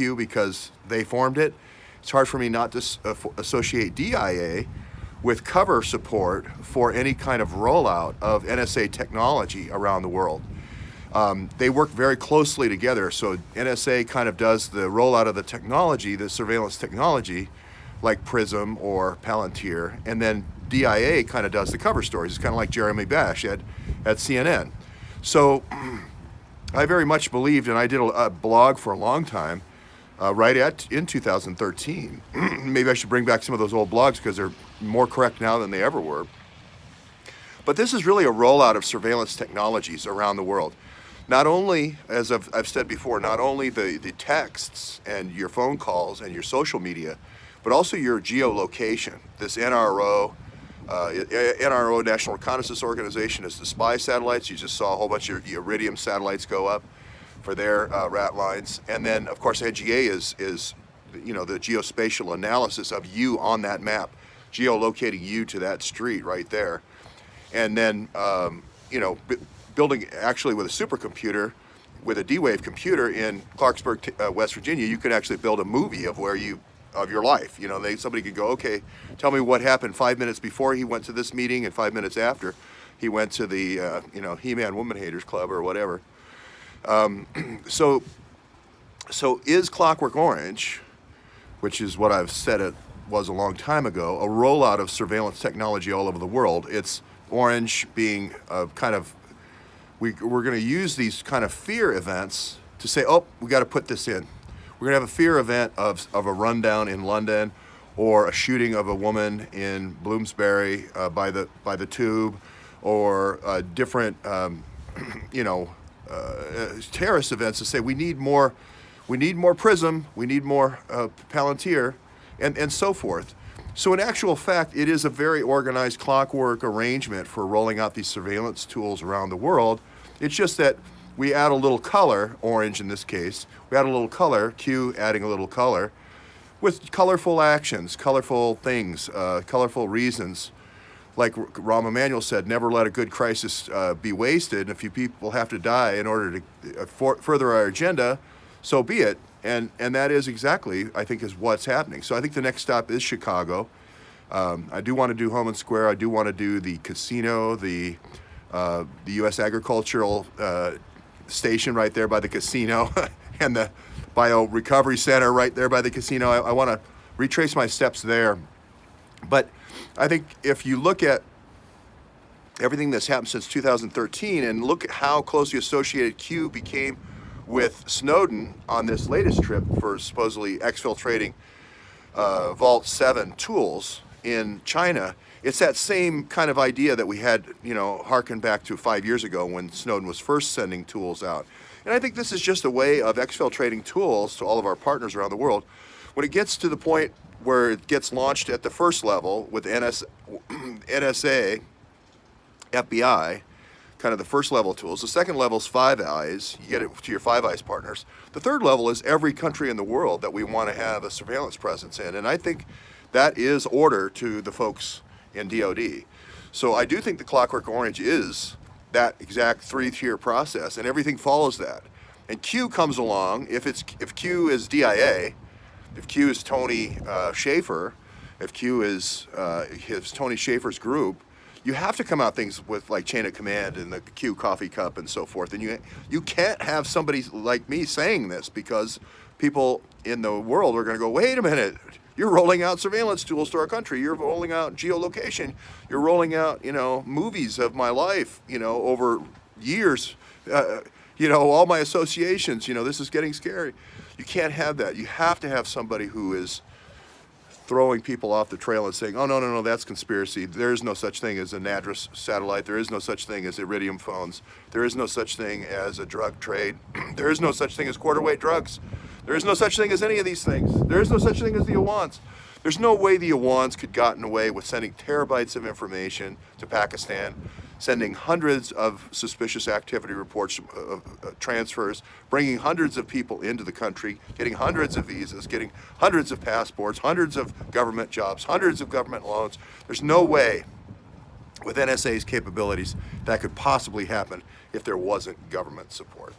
Q because they formed it. It's hard for me not to associate DIA with cover support for any kind of rollout of NSA technology around the world. They work very closely together. So NSA kind of does the rollout of the technology, the surveillance technology, like PRISM or Palantir, and then DIA kind of does the cover stories. It's kind of like Jeremy Bash at CNN. So I very much believed, and I did a blog for a long time, in 2013. Maybe I should bring back some of those old blogs because they're more correct now than they ever were. But this is really a rollout of surveillance technologies around the world. Not only, as I've said before, not only the texts and your phone calls and your social media, but also your geolocation. This NRO, National Reconnaissance Organization, is the spy satellites. You just saw a whole bunch of Iridium satellites go up for their rat lines. And then, of course, NGA is the geospatial analysis of you on that map, geolocating you to that street right there. And then, building actually with a supercomputer, with a D-Wave computer in Clarksburg, West Virginia, you could actually build a movie of your life. Somebody could go, okay, tell me what happened 5 minutes before he went to this meeting and 5 minutes after he went to the, He-Man Woman Haters Club or whatever. So is Clockwork Orange, which is what I've said it was a long time ago, a rollout of surveillance technology all over the world. It's Orange being we're going to use these kind of fear events to say, oh, we got to put this in. We're going to have a fear event of a rundown in London, or a shooting of a woman in Bloomsbury by the tube, or different terrorist events to say we need more PRISM, we need more Palantir, and so forth. So in actual fact, it is a very organized clockwork arrangement for rolling out these surveillance tools around the world. It's just that we add a little color, orange in this case, we add a little color, Q adding a little color, with colorful actions, colorful things, colorful reasons. Like Rahm Emanuel said, never let a good crisis be wasted. And if you people have to die in order to further our agenda, so be it. And that is exactly, I think, is what's happening. So I think the next stop is Chicago. I do want to do Homan Square. I do want to do the casino, the U.S. Agricultural Station right there by the casino, and the Bio Recovery Center right there by the casino. I want to retrace my steps there. But I think if you look at everything that's happened since 2013 and look at how closely associated Q became with Snowden on this latest trip for supposedly exfiltrating Vault 7 tools in China, it's that same kind of idea that we had, harken back to 5 years ago when Snowden was first sending tools out. And I think this is just a way of exfiltrating tools to all of our partners around the world. When it gets to the point where it gets launched at the first level with NSA, FBI, kind of the first level tools. The second level is Five Eyes. You get it to your Five Eyes partners. The third level is every country in the world that we want to have a surveillance presence in. And I think that is order to the folks in DOD. So I do think the Clockwork Orange is that exact three-tier process, and everything follows that. And Q comes along, if Q is DIA, if Q is Tony Schaefer, if Q is Tony Schaefer's group, you have to come out things with like chain of command and the Q coffee cup and so forth. And you can't have somebody like me saying this, because people in the world are going to go, wait a minute, you're rolling out surveillance tools to our country. You're rolling out geolocation. You're rolling out, movies of my life, over years, all my associations, this is getting scary. You can't have that. You have to have somebody who is throwing people off the trail and saying, oh, no, that's conspiracy. There is no such thing as a NADRS satellite. There is no such thing as Iridium phones. There is no such thing as a drug trade. There is no such thing as quarter-weight drugs. There is no such thing as any of these things. There is no such thing as the Awans. There's no way the Awans could gotten away with sending terabytes of information to Pakistan, sending hundreds of suspicious activity reports, transfers, bringing hundreds of people into the country, getting hundreds of visas, getting hundreds of passports, hundreds of government jobs, hundreds of government loans. There's no way with NSA's capabilities that could possibly happen if there wasn't government support.